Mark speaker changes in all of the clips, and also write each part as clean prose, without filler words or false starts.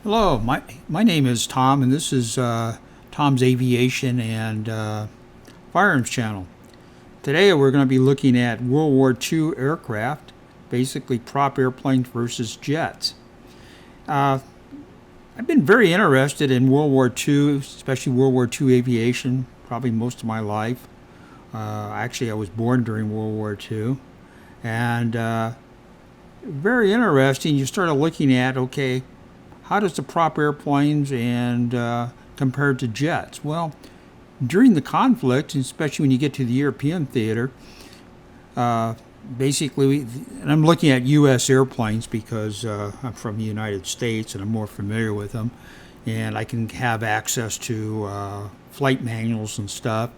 Speaker 1: Hello, my name is Tom, and this is Tom's Aviation and Firearms channel. Today we're going to be looking at World War II aircraft, basically prop airplanes versus jets. I've been very interested in World War II, especially World War II aviation, probably most of my life. Actually, I was born during World War II, and very interesting. You started looking at, okay, how does the prop airplanes and compared to jets? Well, during the conflict, especially when you get to the European theater, basically, and I'm looking at U.S. airplanes because I'm from the United States and I'm more familiar with them, and I can have access to flight manuals and stuff,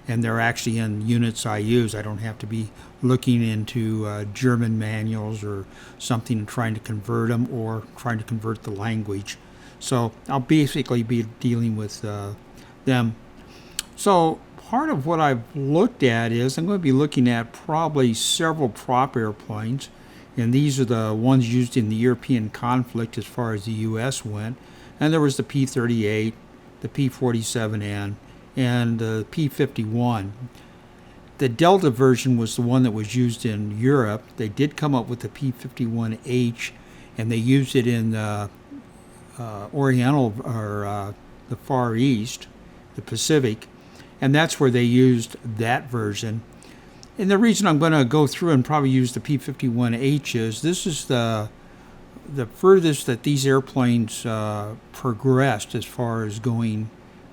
Speaker 1: and they're actually in units I use. I don't have to be looking into German manuals or something and trying to convert them or trying to convert the language. So I'll basically be dealing with them. So part of what I've looked at is I'm going to be looking at probably several prop airplanes, and these are the ones used in the European conflict as far as the U.S. went. And there was the P-38, the P-47N, and the P-51. The Delta version was the one that was used in Europe. They did come up with the P-51H, and they used it in the Oriental, or the Far East, the Pacific, and that's where they used that version. And the reason I'm going to go through and probably use the P-51H is this is the furthest that these airplanes progressed as far as going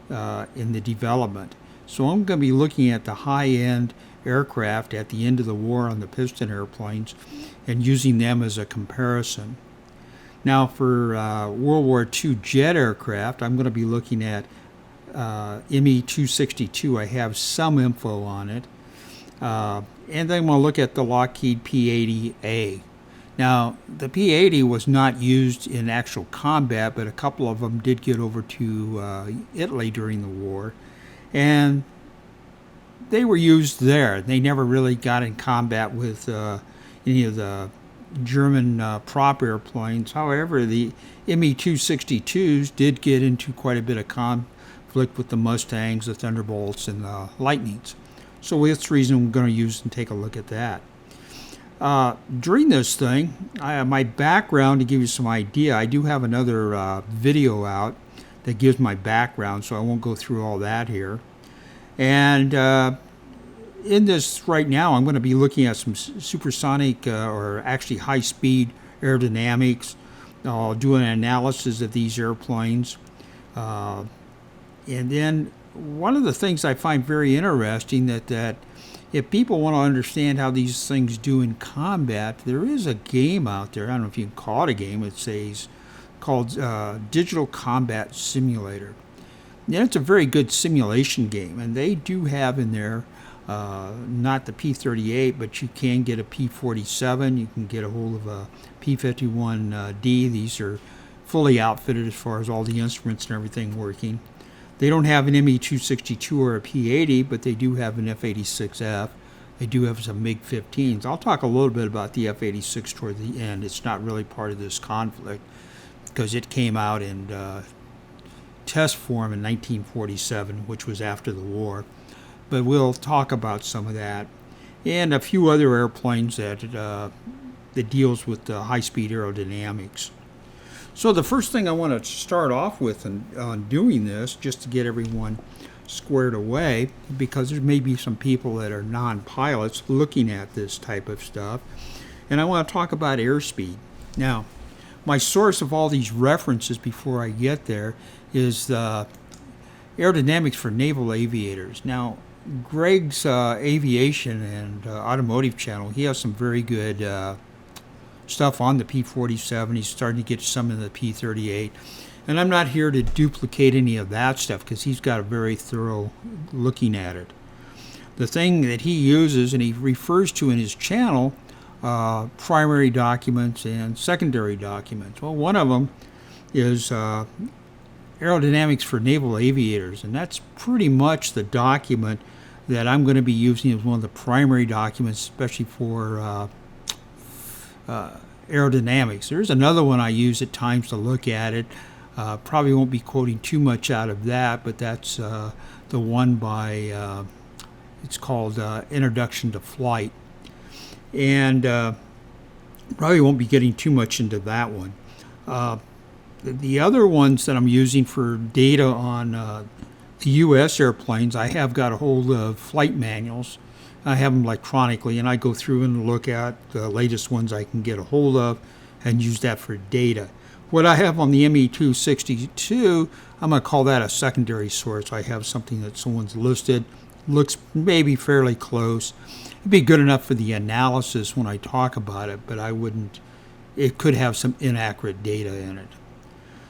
Speaker 1: in the development. So I'm going to be looking at the high-end aircraft at the end of the war on the piston airplanes and using them as a comparison. Now for World War II jet aircraft, I'm going to be looking at ME-262. I have some info on it. And then I'm going to look at the Lockheed P-80A. Now, the P-80 was not used in actual combat, but a couple of them did get over to Italy during the war, and they were used there. They never really got in combat with any of the German prop airplanes. However, the ME-262s did get into quite a bit of conflict with the Mustangs, the Thunderbolts, and the Lightnings. So that's the reason I'm going to use and take a look at that. During this thing, my background, to give you some idea, I do have another video out that gives my background, so I won't go through all that here. And in this right now, I'm going to be looking at some supersonic or actually high-speed aerodynamics. I'll do an analysis of these airplanes. And then one of the things I find very interesting that if people want to understand how these things do in combat, there is a game out there. I don't know if you can call it a game. It says called Digital Combat Simulator. Yeah, it's a very good simulation game, and they do have in there not the P-38, but you can get a P-47. You can get a hold of a P-51D. These are fully outfitted as far as all the instruments and everything working. They don't have an ME-262 or a P-80, but they do have an F-86F. They do have some MiG-15s. I'll talk a little bit about the F-86 toward the end. It's not really part of this conflict because it came out in test form in 1947, which was after the war. But we'll talk about some of that and a few other airplanes that deals with the high-speed aerodynamics. So the first thing I want to start off with on doing this, just to get everyone squared away, because there may be some people that are non-pilots looking at this type of stuff, and I want to talk about airspeed. Now, my source of all these references before I get there is the aerodynamics for naval aviators. Now, Greg's aviation and automotive channel, he has some very good stuff on the P-47. He's starting to get some of the P-38. And I'm not here to duplicate any of that stuff because he's got a very thorough looking at it. The thing that he uses and he refers to in his channel, primary documents and secondary documents. Well, one of them is aerodynamics for naval aviators, and that's pretty much the document that I'm going to be using as one of the primary documents, especially for aerodynamics. There's another one I use at times to look at it. Probably won't be quoting too much out of that, but that's the one by, it's called Introduction to Flight. And probably won't be getting too much into that one. The other ones that I'm using for data on the U.S. airplanes, I have got a hold of flight manuals. I have them electronically, and I go through and look at the latest ones I can get a hold of and use that for data. What I have on the ME-262, I'm going to call that a secondary source. I have something that someone's listed, looks maybe fairly close. It'd be good enough for the analysis when I talk about it, but I wouldn't, it could have some inaccurate data in it.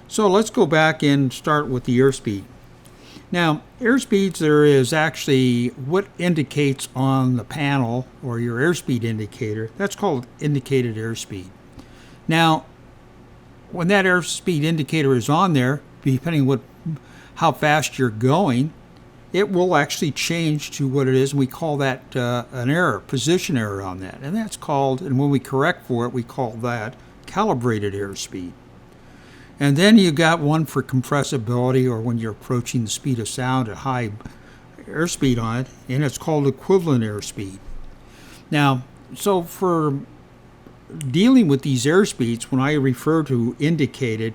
Speaker 1: So let's go back and start with the airspeed. Now, airspeeds, there is actually what indicates on the panel or your airspeed indicator. That's called indicated airspeed. Now, when that airspeed indicator is on there, depending what how fast you're going, it will actually change to what it is, and we call that an error, position error on that. And that's called, and when we correct for it, we call that calibrated airspeed. And then you got one for compressibility, or when you're approaching the speed of sound at high airspeed on it, and it's called equivalent airspeed. Now, so for dealing with these airspeeds, when I refer to indicated,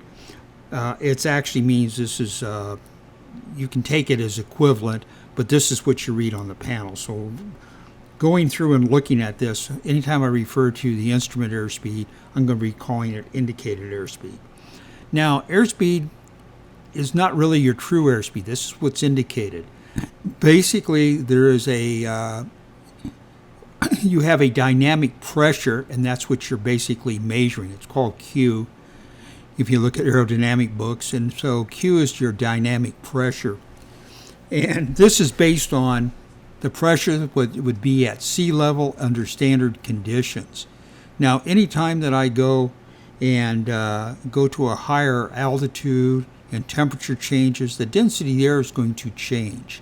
Speaker 1: it actually means this is, you can take it as equivalent, but this is what you read on the panel. So going through and looking at this, anytime I refer to the instrument airspeed, I'm going to be calling it indicated airspeed. Now, airspeed is not really your true airspeed. This is what's indicated. Basically, there is a, you have a dynamic pressure, and that's what you're basically measuring. It's called Q if you look at aerodynamic books. And so Q is your dynamic pressure. And this is based on the pressure that would be at sea level under standard conditions. Now, anytime that I go and go to a higher altitude and temperature changes, the density of the air is going to change.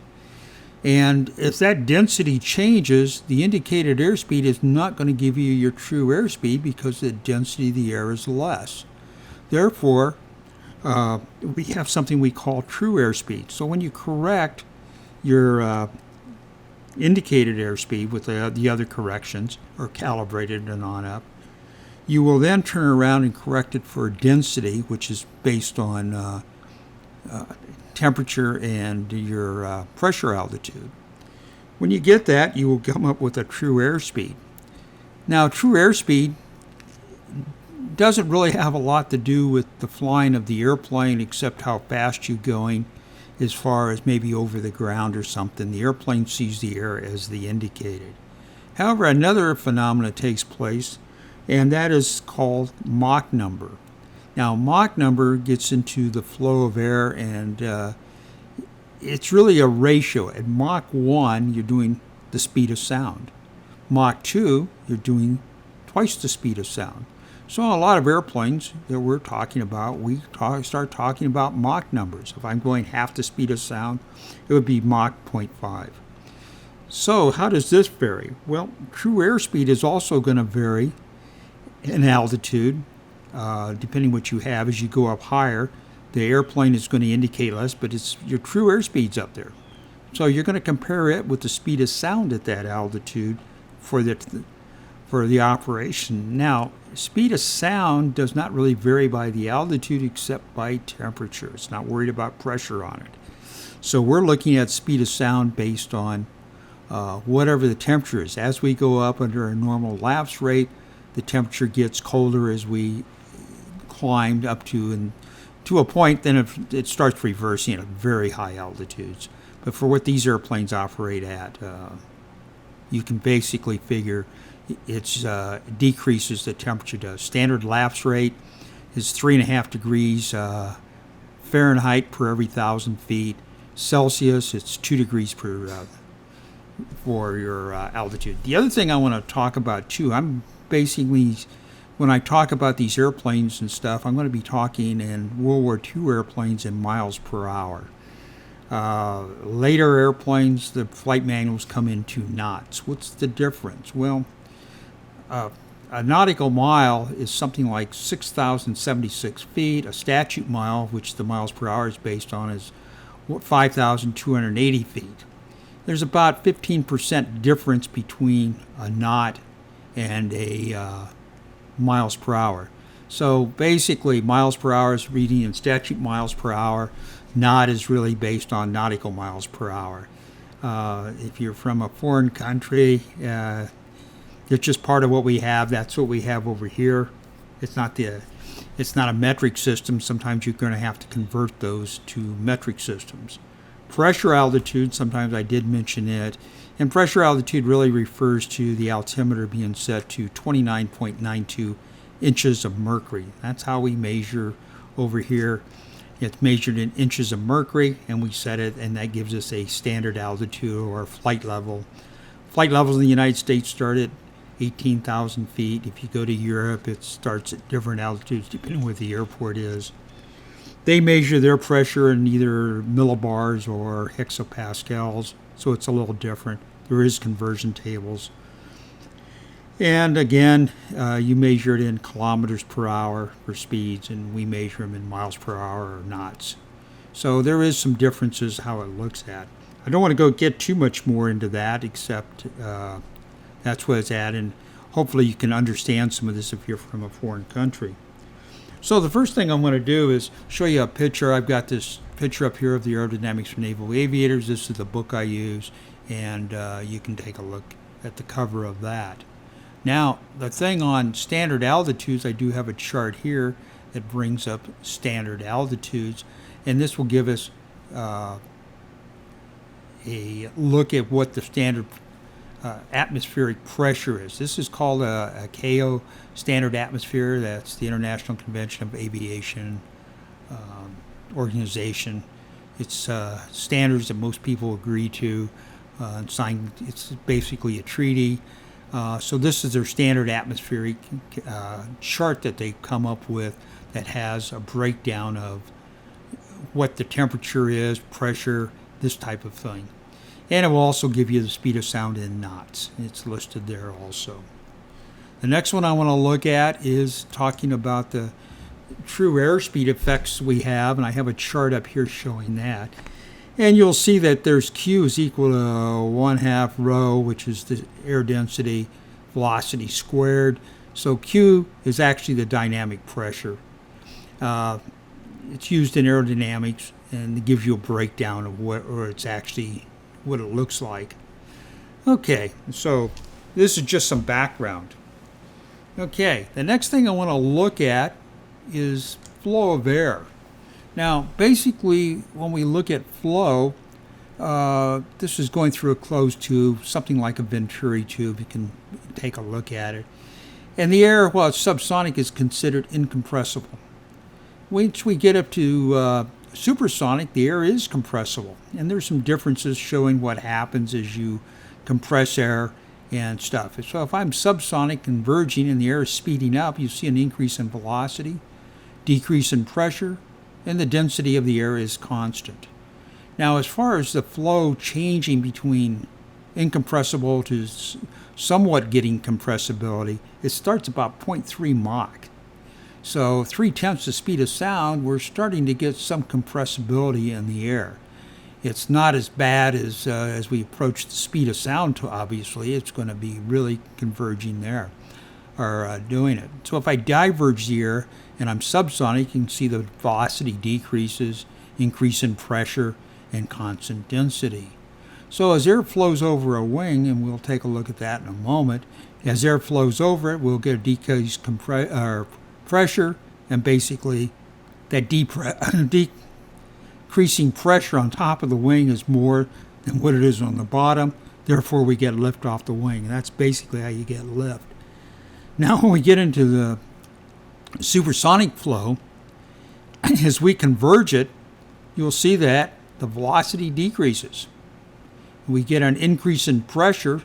Speaker 1: And if that density changes, the indicated airspeed is not going to give you your true airspeed because the density of the air is less. Therefore, we have something we call true airspeed. So when you correct your indicated airspeed with the other corrections, or calibrated and on up, you will then turn around and correct it for density, which is based on temperature and your pressure altitude. When you get that, you will come up with a true airspeed. Now, true airspeed doesn't really have a lot to do with the flying of the airplane, except how fast you're going, as far as maybe over the ground or something. The airplane sees the air as the indicated. However, another phenomena takes place, and that is called Mach number. Now, Mach number gets into the flow of air, and it's really a ratio. At Mach 1, you're doing the speed of sound. Mach 2, you're doing twice the speed of sound. So a lot of airplanes that we're talking about, we start talking about Mach numbers. If I'm going half the speed of sound, it would be Mach 0.5. So how does this vary? Well, true airspeed is also going to vary in altitude, depending what you have. As you go up higher, the airplane is going to indicate less, but it's your true airspeed's up there. So you're going to compare it with the speed of sound at that altitude for the operation. Now, speed of sound does not really vary by the altitude except by temperature. It's not worried about pressure on it. So we're looking at speed of sound based on whatever the temperature is. As we go up under a normal lapse rate, the temperature gets colder as we climbed up to a point, then it starts reversing at very high altitudes. But for what these airplanes operate at, you can basically figure it decreases the temperature does. Standard lapse rate is 3.5 degrees Fahrenheit per every 1,000 feet. Celsius, it's 2 degrees for your altitude. The other thing I want to talk about too, I'm basically, when I talk about these airplanes and stuff, I'm going to be talking in World War II airplanes in miles per hour. Later airplanes, the flight manuals come into knots. What's the difference? Well, a a nautical mile is something like 6,076 feet. A statute mile, which the miles per hour is based on, is 5,280 feet. There's about 15% difference between a knot and a miles per hour. So basically, miles per hour is reading in statute miles per hour. Knot is really based on nautical miles per hour. If you're from a foreign country, it's just part of what we have. That's what we have over here. It's not a metric system. Sometimes you're going to have to convert those to metric systems. Pressure altitude, sometimes I did mention it. And pressure altitude really refers to the altimeter being set to 29.92 inches of mercury. That's how we measure over here. It's measured in inches of mercury, and we set it, and that gives us a standard altitude or flight level. Flight levels in the United States start at 18,000 feet. If you go to Europe, it starts at different altitudes depending where the airport is. They measure their pressure in either millibars or hexapascals, so it's a little different. There is conversion tables. And again, you measure it in kilometers per hour for speeds, and we measure them in miles per hour or knots. So there is some differences how it looks at. I don't want to get too much more into that, except that's what it's at, and hopefully you can understand some of this if you're from a foreign country. So the first thing I'm going to do is show you a picture. I've got this picture up here of the Aerodynamics for Naval Aviators. This is the book I use, and you can take a look at the cover of that. Now, the thing on standard altitudes, I do have a chart here that brings up standard altitudes, and this will give us a look at what the standard atmospheric pressure is. This is called a ICAO standard atmosphere. That's the International Convention of Aviation organization. It's standards that most people agree to and sign. It's basically a treaty. So this is their standard atmospheric chart that they come up with that has a breakdown of what the temperature is, pressure, this type of thing. And it will also give you the speed of sound in knots. It's listed there also. The next one I want to look at is talking about the true airspeed effects we have, and I have a chart up here showing that. And you'll see that there's Q is equal to 1/2 rho, which is the air density velocity squared. So Q is actually the dynamic pressure. It's used in aerodynamics, and it gives you a breakdown of what it looks like. Okay, so this is just some background. Okay, the next thing I want to look at is flow of air. Now, basically, when we look at flow, this is going through a closed tube, something like a Venturi tube. You can take a look at it. And the air, while it's subsonic, is considered incompressible. Once we get up to supersonic, the air is compressible. And there's some differences showing what happens as you compress air and stuff. So if I'm subsonic converging and the air is speeding up, you see an increase in velocity, decrease in pressure, and the density of the air is constant. Now, as far as the flow changing between incompressible to somewhat getting compressibility, it starts about 0.3 Mach. So 3/10 the speed of sound, we're starting to get some compressibility in the air. It's not as bad as we approach the speed of sound, obviously. It's going to be really converging there, or doing it. So if I diverge the air and I'm subsonic, you can see the velocity decreases, increase in pressure, and constant density. So as air flows over a wing, and we'll take a look at that in a moment, as air flows over it, we'll get a decreased pressure, and basically that decreasing pressure on top of the wing is more than what it is on the bottom. Therefore, we get lift off the wing. That's basically how you get lift. Now, when we get into the supersonic flow, as we converge it, you'll see that the velocity decreases. We get an increase in pressure,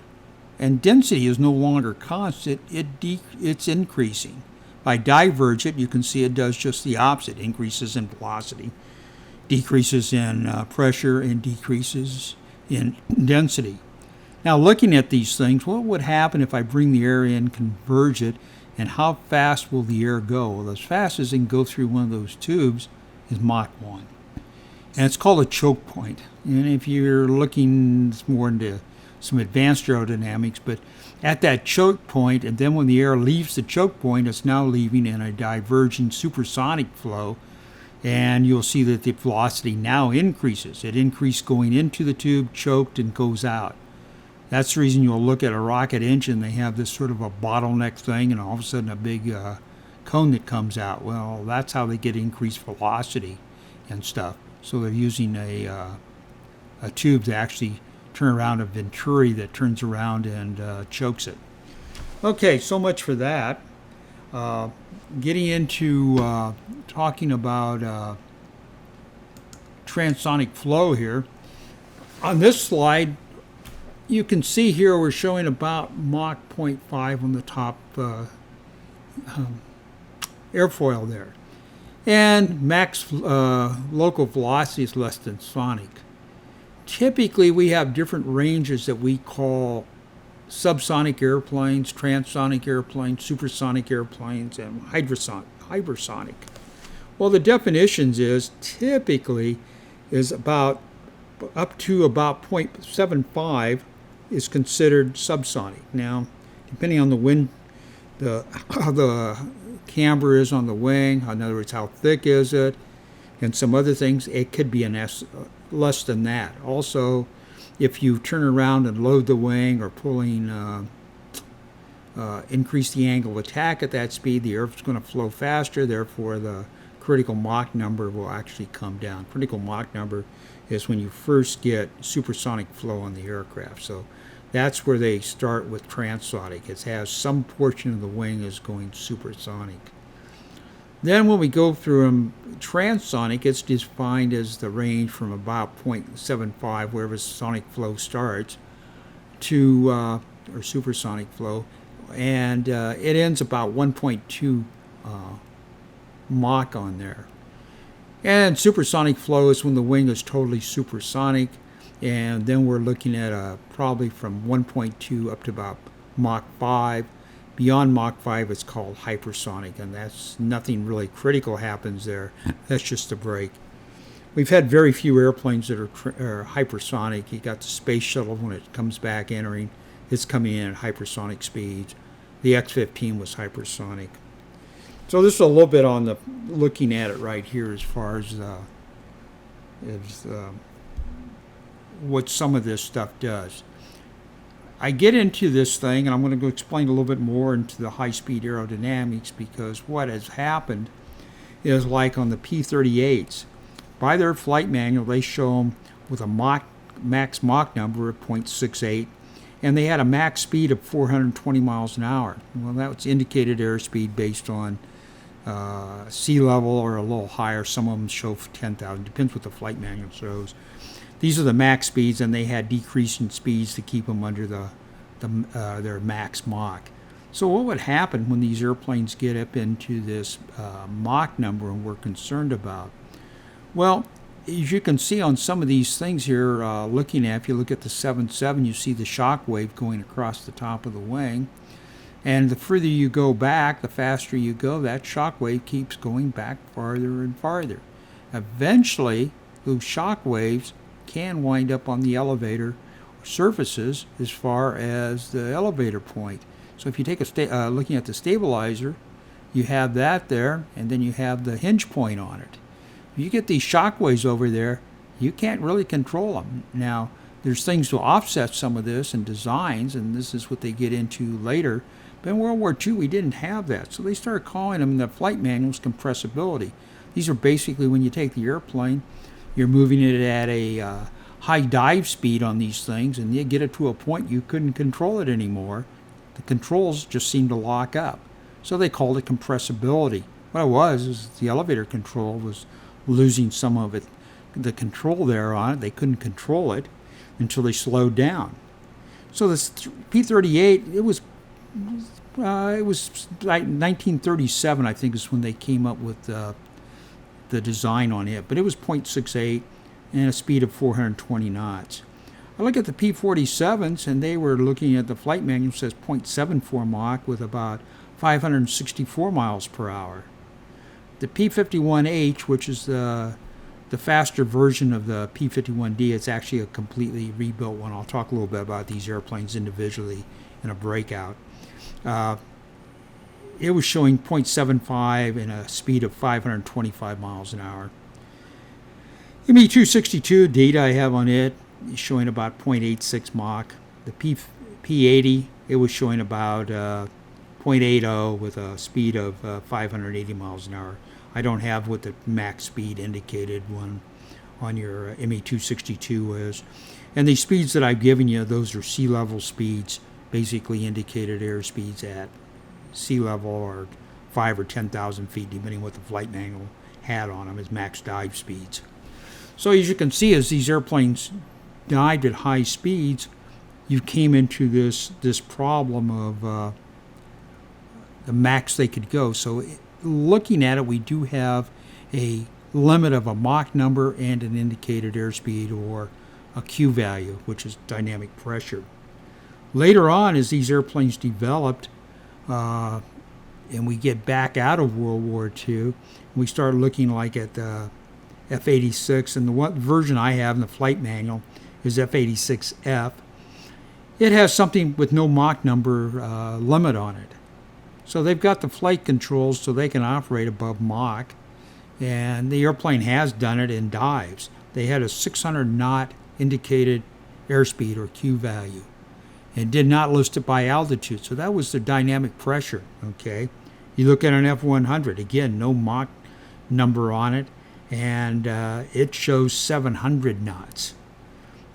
Speaker 1: and density is no longer constant. It's increasing. By diverge it, you can see it does just the opposite. Increases in velocity, decreases in pressure, and decreases in density. Now, looking at these things, what would happen if I bring the air in, converge it, And how fast will the air go? Well, as fast as it can go through one of those tubes is Mach 1. And it's called a choke point. And if you're looking more into some advanced aerodynamics, but at that choke point, and then when the air leaves the choke point, it's now leaving in a diverging supersonic flow, and you'll see that the velocity now increases. It increased going into the tube, choked, and goes out. That's the reason you'll look at a rocket engine, they have this sort of a bottleneck thing, and all of a sudden a big cone that comes out. Well, that's how they get increased velocity and stuff. So they're using a tube to actually turn around a venturi that turns around and chokes it. Okay, so much for that. Getting into talking about transonic flow here. On this slide, you can see here we're showing about Mach 0.5 on the top airfoil there. And max local velocity is less than sonic. Typically, we have different ranges that we call subsonic airplanes, transonic airplanes, supersonic airplanes, and hypersonic. Well, the definitions is typically is about up to about 0.75 is considered subsonic. Now, depending on the wind, how the camber is on the wing, in other words, how thick is it, and some other things, it could be less than that. Also, if you turn around and load the wing or pulling, increase the angle of attack at that speed, the air's going to flow faster, therefore the critical Mach number will actually come down. Critical Mach number is when you first get supersonic flow on the aircraft. So that's where they start with transonic. It has some portion of the wing is going supersonic. Then when we go through transonic, it's defined as the range from about 0.75, wherever sonic flow starts, to or supersonic flow, and it ends about 1.2 Mach on there. And supersonic flow is when the wing is totally supersonic, and then we're looking at probably from 1.2 up to about Mach 5. Beyond Mach 5, it's called hypersonic, and that's nothing really critical happens there. That's just a break. We've had very few airplanes that are hypersonic. You got the space shuttle when it comes back entering, it's coming in at hypersonic speeds. The X-15 was hypersonic. So this is a little bit on the looking at it right here as far as what some of this stuff does. I get into this thing, and I'm going to go explain a little bit more into the high-speed aerodynamics, because what has happened is like on the P-38s. By their flight manual, they show them with a max Mach number of 0.68, and they had a max speed of 420 miles an hour. Well, that's indicated airspeed based on sea level or a little higher. Some of them show 10,000. Depends what the flight manual shows. These are the max speeds, and they had decreasing speeds to keep them under their max Mach. So what would happen when these airplanes get up into this Mach number and we're concerned about? Well, as you can see on some of these things here, looking at, if you look at the 7.7, you see the shock wave going across the top of the wing. And the further you go back, the faster you go, that shock wave keeps going back farther and farther. Eventually, those shock waves can wind up on the elevator surfaces as far as the elevator point. So if you take looking at the stabilizer, you have that there, and then you have the hinge point on it. If you get these shock waves over there, you can't really control them. Now, there's things to offset some of this and designs, and this is what they get into later. But in World War II, we didn't have that. So they started calling them in the flight manuals compressibility. These are basically when you take the airplane, you're moving it at a high dive speed on these things, and you get it to a point you couldn't control it anymore. The controls just seemed to lock up. So they called it compressibility. What it was is the elevator control was losing some of it, the control there on it. They couldn't control it until they slowed down. So this P-38, it was like 1937, I think, is when they came up with the design on it. But it was 0.68 and a speed of 420 knots. I look at the P-47s, and they were looking at the flight manual, says 0.74 Mach with about 564 miles per hour. The P-51H, which is the faster version of the P-51D, it's actually a completely rebuilt one. I'll talk a little bit about these airplanes individually in a breakout. It was showing 0.75 and a speed of 525 miles an hour. ME-262 data I have on it is showing about 0.86 Mach. The P-80, it was showing about 0.80 with a speed of 580 miles an hour. I don't have what the max speed indicated one on your ME-262 is. And the speeds that I've given you, those are sea level speeds, basically indicated airspeeds at sea level or 5 or 10,000 feet, depending what the flight manual had on them as max dive speeds. So as you can see, as these airplanes dived at high speeds, you came into this problem of the max they could go. So looking at it, we do have a limit of a Mach number and an indicated airspeed, or a Q value, which is dynamic pressure. Later on, as these airplanes developed, and we get back out of World War II, we start looking like at the F-86, and the one version I have in the flight manual is F-86F. It has something with no Mach number limit on it. So they've got the flight controls so they can operate above Mach, and the airplane has done it in dives. They had a 600 knot indicated airspeed, or Q value, and did not list it by altitude. So that was the dynamic pressure, okay? You look at an F-100, again, no Mach number on it, and it shows 700 knots.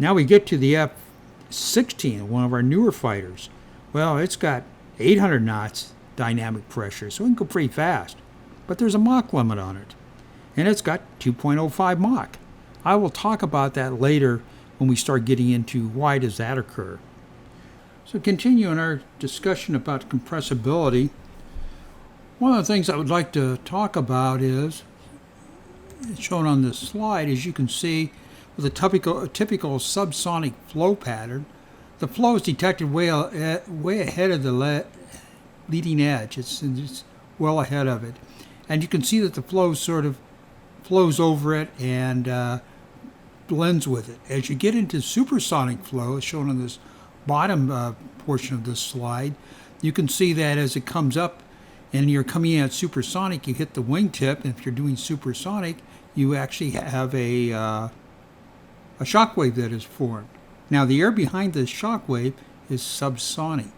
Speaker 1: Now we get to the F-16, one of our newer fighters. Well, it's got 800 knots dynamic pressure, so it can go pretty fast. But there's a Mach limit on it, and it's got 2.05 Mach. I will talk about that later when we start getting into why does that occur. So continuing our discussion about compressibility, one of the things I would like to talk about is, shown on this slide, as you can see, with a typical subsonic flow pattern, the flow is detected way ahead of the leading edge. It's well ahead of it. And you can see that the flow sort of flows over it and blends with it. As you get into supersonic flow, as shown on this bottom portion of this slide, you can see that as it comes up and you're coming in at supersonic, you hit the wingtip, and if you're doing supersonic, you actually have a shock wave that is formed. Now, the air behind this shock wave is subsonic.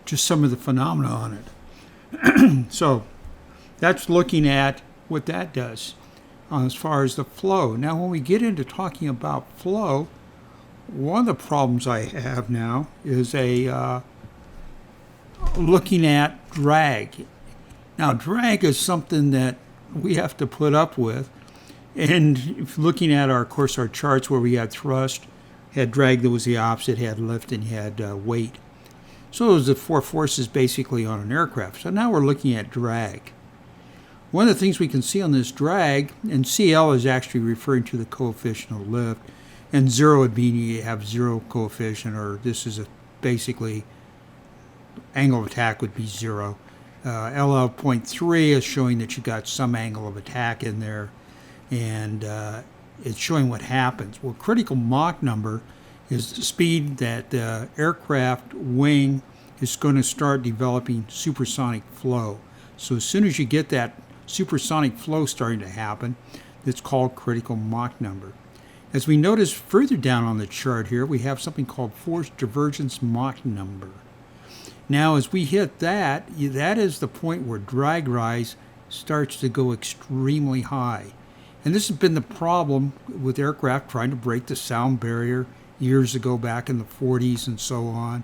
Speaker 1: Just some of the phenomena on it. So that's looking at what that does as far as the flow. Now, when we get into talking about flow, one of the problems I have now is looking at drag. Now, drag is something that we have to put up with. And if looking at our charts where we had thrust, had drag that was the opposite, had lift, and had weight. So it was the four forces basically on an aircraft. So now we're looking at drag. One of the things we can see on this drag, and CL is actually referring to the coefficient of lift, and zero would mean you have zero coefficient, or this is basically angle of attack would be zero. LL.3 is showing that you got some angle of attack in there, and it's showing what happens. Well, critical Mach number is the speed that the aircraft wing is going to start developing supersonic flow. So as soon as you get that supersonic flow starting to happen, it's called critical Mach number. As we notice further down on the chart here, we have something called force divergence Mach number. Now, as we hit that, that is the point where drag rise starts to go extremely high. And this has been the problem with aircraft trying to break the sound barrier years ago, back in the 40s and so on,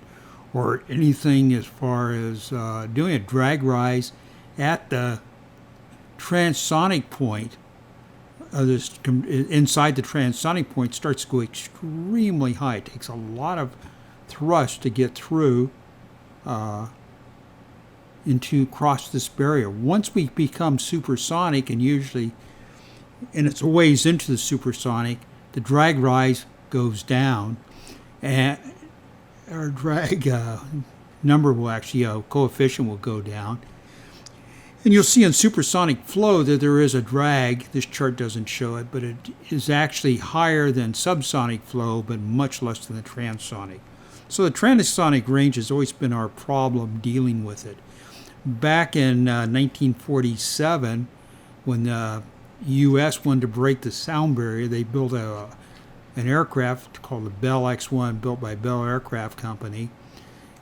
Speaker 1: or anything as far as doing a drag rise at the transonic point. Inside the transonic point starts to go extremely high. It takes a lot of thrust to get through into cross this barrier. Once we become supersonic, and it's a ways into the supersonic, the drag rise goes down, and our drag number will actually, coefficient will go down. And you'll see in supersonic flow that there is a drag. This chart doesn't show it, but it is actually higher than subsonic flow, but much less than the transonic. So the transonic range has always been our problem dealing with it. Back in 1947, when the U.S. wanted to break the sound barrier, they built an aircraft called the Bell X-1, built by Bell Aircraft Company.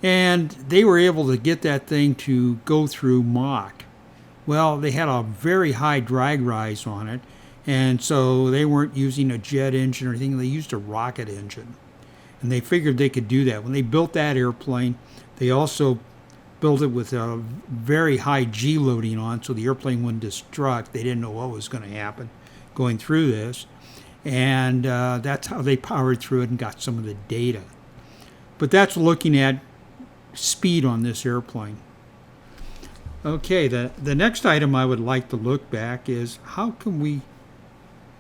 Speaker 1: And they were able to get that thing to go through Mach. Well, they had a very high drag rise on it, and so they weren't using a jet engine or anything. They used a rocket engine. And they figured they could do that. When they built that airplane, they also built it with a very high G loading on, so the airplane wouldn't destruct. They didn't know what was going to happen going through this. And that's how they powered through it and got some of the data. But that's looking at speed on this airplane. Okay, the next item I would like to look back is how can we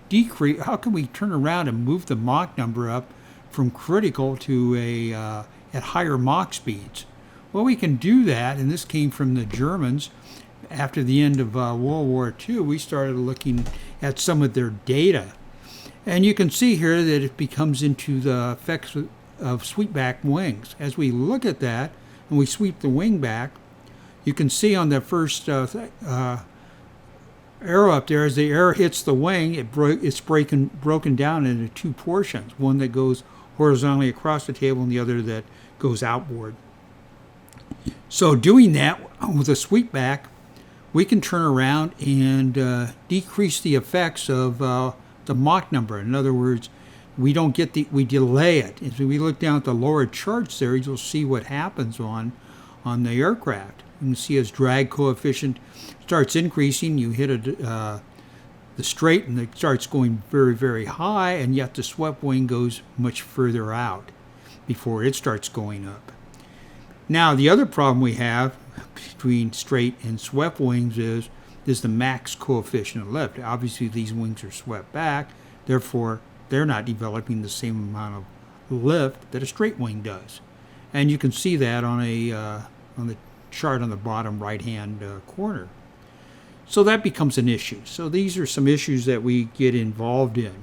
Speaker 1: turn around and move the Mach number up from critical to at higher Mach speeds? Well, we can do that, and this came from the Germans. After the end of World War II, we started looking at some of their data. And you can see here that it becomes into the effects of sweepback wings. As we look at that, and we sweep the wing back, you can see on the first arrow up there, as the air hits the wing, it's broken down into two portions, one that goes horizontally across the table and the other that goes outboard. So doing that with a sweep back, we can turn around and decrease the effects of the Mach number. In other words, we delay it. As we look down at the lower charts there, you'll see what happens on the aircraft. You can see as drag coefficient starts increasing, you hit the straight and it starts going very, very high, and yet the swept wing goes much further out before it starts going up. Now, the other problem we have between straight and swept wings is the max coefficient of lift. Obviously, these wings are swept back, therefore, they're not developing the same amount of lift that a straight wing does. And you can see that on the chart on the bottom right-hand corner. So that becomes an issue. So these are some issues that we get involved in.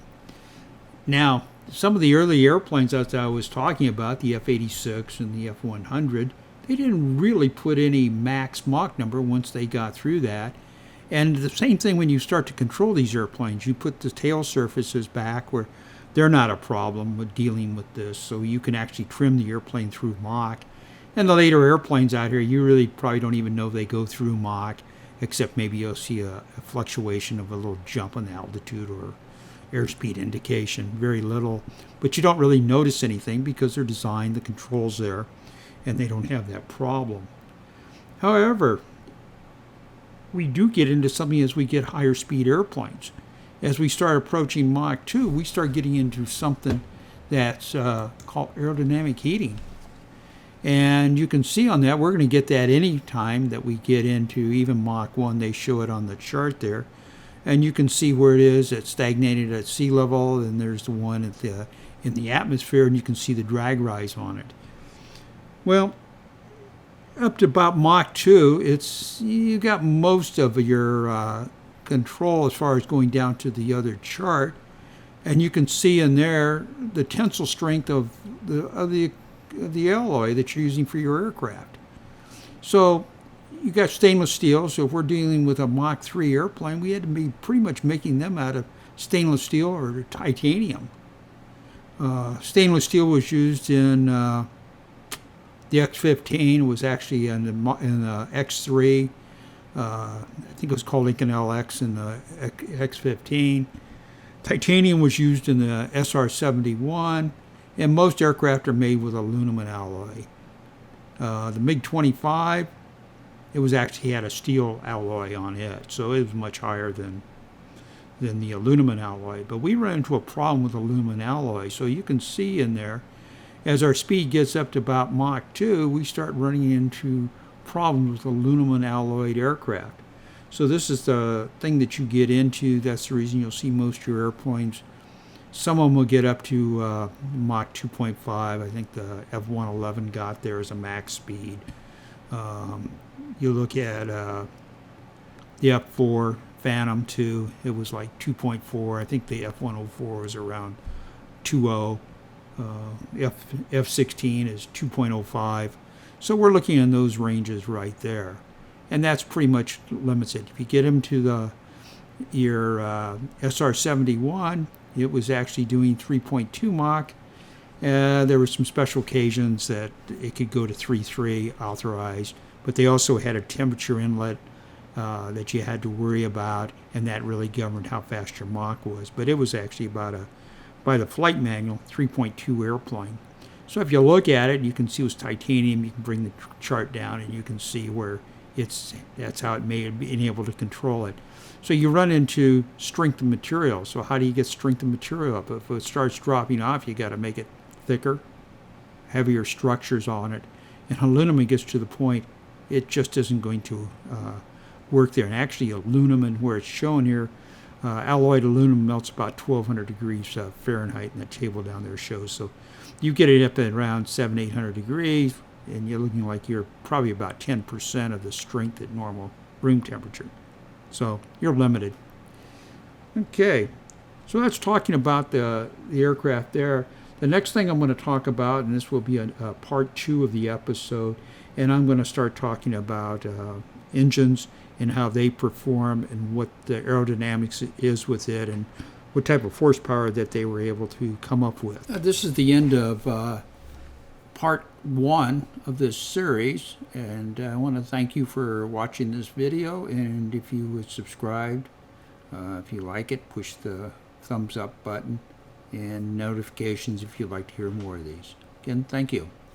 Speaker 1: Now, some of the early airplanes that I was talking about, the F-86 and the F-100, they didn't really put any max Mach number once they got through that. And the same thing when you start to control these airplanes. You put the tail surfaces back where they're not a problem with dealing with this, so you can actually trim the airplane through Mach. And the later airplanes out here, you really probably don't even know they go through Mach, except maybe you'll see a fluctuation of a little jump in altitude or airspeed indication, very little. But you don't really notice anything because they're designed, the controls there, and they don't have that problem. However, we do get into something as we get higher speed airplanes. As we start approaching Mach 2, we start getting into something that's called aerodynamic heating. And you can see on that, we're going to get that any time that we get into even Mach 1. They show it on the chart there. And you can see where it is. It's stagnated at sea level, and there's the one in the atmosphere, and you can see the drag rise on it. Well, up to about Mach 2, you got most of your control as far as going down to the other chart. And you can see in there the tensile strength of the alloy that you're using for your aircraft. So you got stainless steel. So if we're dealing with a Mach 3 airplane, we had to be pretty much making them out of stainless steel or titanium. Stainless steel was used in the X-15. Was actually in the X-3. I think it was called Lincoln LX in the X-15. Titanium was used in the SR-71. And most aircraft are made with aluminum alloy. The MiG-25, it was actually had a steel alloy on it, so it was much higher than the aluminum alloy. But we ran into a problem with aluminum alloy. So you can see in there, as our speed gets up to about Mach 2, we start running into problems with aluminum alloyed aircraft. So this is the thing that you get into. That's the reason you'll see most of your airplanes Some of them will get up to Mach 2.5. I think the F-111 got there as a max speed. You look at the F4 Phantom 2, it was like 2.4. I think the F-104 was around 2.0. F-16 is 2.05. So we're looking in those ranges right there. And that's pretty much limits it. If you get them to your SR-71, it was actually doing 3.2 Mach. There were some special occasions that it could go to 3.3 authorized, but they also had a temperature inlet that you had to worry about, and that really governed how fast your Mach was. But it was actually about by the flight manual, 3.2 airplane. So if you look at it, you can see it was titanium. You can bring the chart down, and you can see where that's how it made being able to control it. So you run into strength of material. So how do you get strength of material up? If it starts dropping off, you got to make it thicker, heavier structures on it. And aluminum gets to the point it just isn't going to work there. And actually, aluminum, where it's shown here, alloyed aluminum melts about 1,200 degrees Fahrenheit, and the table down there shows. So you get it up at around 700-800 degrees, and you're looking like you're probably about 10% of the strength at normal room temperature. So you're limited. Okay, so that's talking about the aircraft there. The next thing I'm going to talk about, and this will be a part 2 of the episode, and I'm going to start talking about engines and how they perform and what the aerodynamics is with it and what type of horsepower that they were able to come up with. This is the end of part 1 of this series, and I want to thank you for watching this video, and if you would subscribe, if you like it, push the thumbs up button and notifications if you'd like to hear more of these. Again, thank you.